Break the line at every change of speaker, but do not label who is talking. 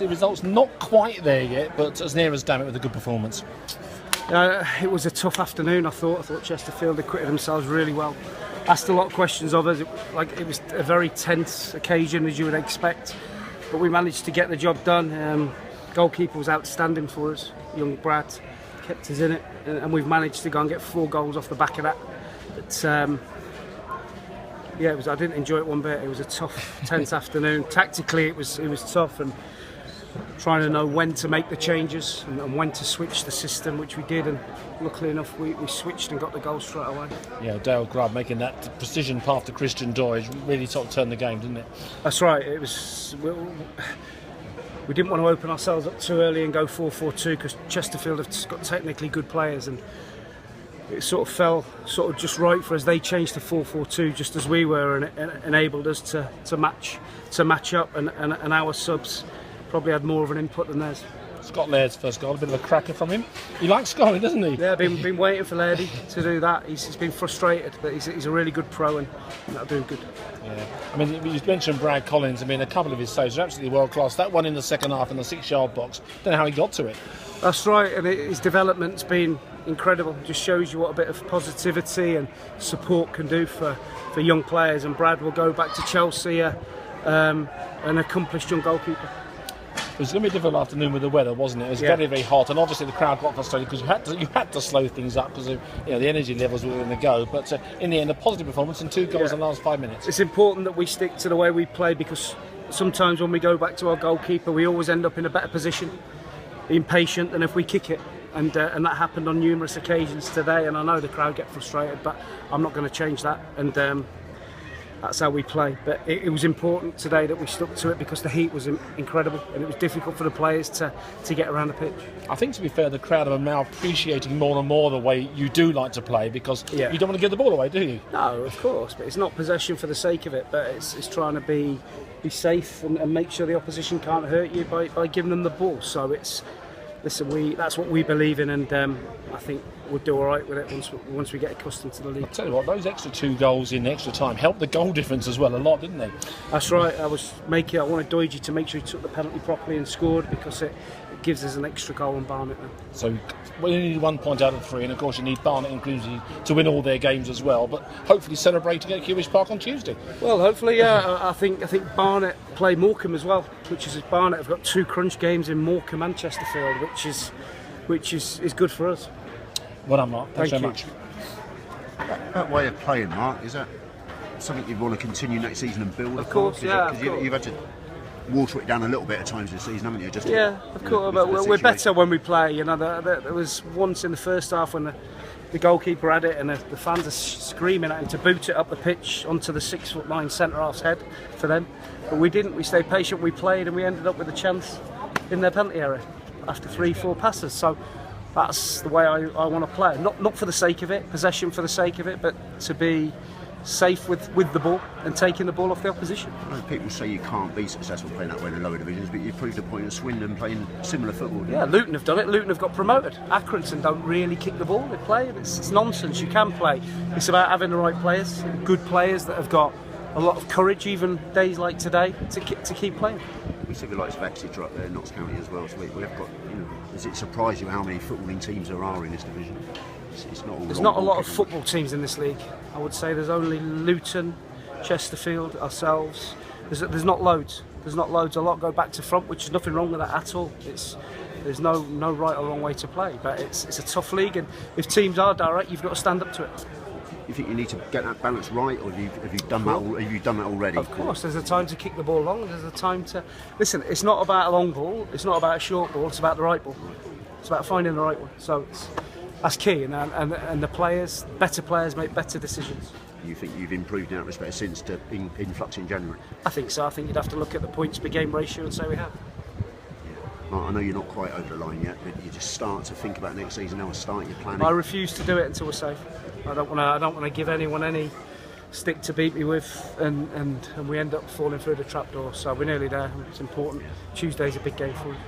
The results not quite there yet, but as near as damn it with a good performance.
It was a tough afternoon. I thought Chesterfield acquitted themselves really well. Asked a lot of questions of us. It was a very tense occasion, as you would expect, but we managed to get the job done. Goalkeeper was outstanding for us. Young Brad kept us in it, and we've managed to go and get 4 goals off the back of that. But yeah, I didn't enjoy it one bit. It was a tough, tense afternoon. Tactically, it was tough, and trying to know when to make the changes and when to switch the system, which we did, and luckily enough we switched and got the goal straight away.
Yeah, Dale Grubb making that precision pass to Christian Doyle really sort of turned the game, didn't it?
That's right. It was. We didn't want to open ourselves up too early and go 4-4-2 because Chesterfield have got technically good players, and it sort of fell just right for us. They changed to 4-4-2 just as we were, and it enabled us to match up, and our subs probably had more of an input than theirs.
Scott Laird's first goal, a bit of a cracker from him. He likes scoring, doesn't he?
Yeah, I've been waiting for Lairdy to do that. He's been frustrated, but he's a really good pro, and that'll do him good.
Yeah, I mean, you mentioned Brad Collins. I mean, a couple of his saves are absolutely world class. That one in the second half in the 6-yard box, don't know how he got to it.
That's right, and his development's been incredible. Just shows you what a bit of positivity and support can do for young players. And Brad will go back to Chelsea, an accomplished young goalkeeper.
It was going to be a difficult afternoon with the weather, wasn't it? It was very, very hot, and obviously the crowd got frustrated because you had to slow things up because the energy levels were going to go. But in the end, a positive performance and 2 goals in the last 5 minutes.
It's important that we stick to the way we play, because sometimes when we go back to our goalkeeper, we always end up in a better position, being patient than if we kick it. And that happened on numerous occasions today. And I know the crowd get frustrated, but I'm not going to change that. And that's how we play. But it was important today that we stuck to it because the heat was incredible, and it was difficult for the players to get around the pitch.
I think, to be fair, the crowd are now appreciating more and more the way you do like to play, because you don't want to give the ball away, do you? No,
of course, but it's not possession for the sake of it, but it's trying to be safe and make sure the opposition can't hurt you by giving them the ball. So that's what we believe in, and I think we'll do all right with it once we get accustomed to the league.
I'll tell you what, those extra 2 goals in extra time helped the goal difference as well a lot, didn't they?
That's right. I wanted Doige to make sure he took the penalty properly and scored, because it gives us an extra goal on Barnet now.
So we only need 1 point out of 3, and of course you need Barnet included to win all their games as well, but hopefully celebrating at Hewish Park on Tuesday.
Well, hopefully, yeah. I think Barnet play Morecambe as well, which is Barnet have got 2 crunch games in Morecambe and Chesterfield, which is good for us.
Well done, Mark. Thanks
Thank
so
you.
much.
That way of playing, Mark, is that something you want to continue next season and build?
Of course, yeah.
Because you've had to water it down a little bit at times this season, haven't you? Just
of course. But we're better when we play. There was once in the first half when the goalkeeper had it, and the fans are screaming at him to boot it up the pitch onto the 6'9" centre half's head for them. But we didn't. We stayed patient. We played, and we ended up with a chance in their penalty area after 3-4 passes. So that's the way I want to play. Not for the sake of it, possession for the sake of it, but to be safe with the ball and taking the ball off the opposition.
I know people say you can't be successful playing that way in the lower divisions, but you've proved the point at Swindon playing similar football.
Yeah, Luton have done it. Luton have got promoted. Accrington don't really kick the ball. They play. It's nonsense. You can play. It's about having the right players, good players that have got a lot of courage, even days like today, to keep playing.
We see the likes of Exeter up there in Notts County as well. So we have got. Does it surprise you how many footballing teams there are in this division? There's not a lot
of football teams in this league. I would say there's only Luton, Chesterfield, ourselves. There's not loads. There's not loads. A lot go back to front, which is nothing wrong with that at all. There's no right or wrong way to play, but it's a tough league, and if teams are direct, you've got to stand up to it.
You think you need to get that balance right, or have you done that? Have you done that already?
Of course, there's a time to kick the ball long. There's a time to listen. It's not about a long ball. It's not about a short ball. It's about the right ball. It's about finding the right one. So that's key, and the players, better players, make better decisions.
You think you've improved in that respect since the influx in January?
I think so. I think you'd have to look at the points per game ratio and say we have.
I know you're not quite over the line yet, but you just start to think about next season now and start your planning.
I refuse to do it until we're safe. I don't want to give anyone any stick to beat me with, and we end up falling through the trapdoor. So we're nearly there. It's important. Tuesday's a big game for us.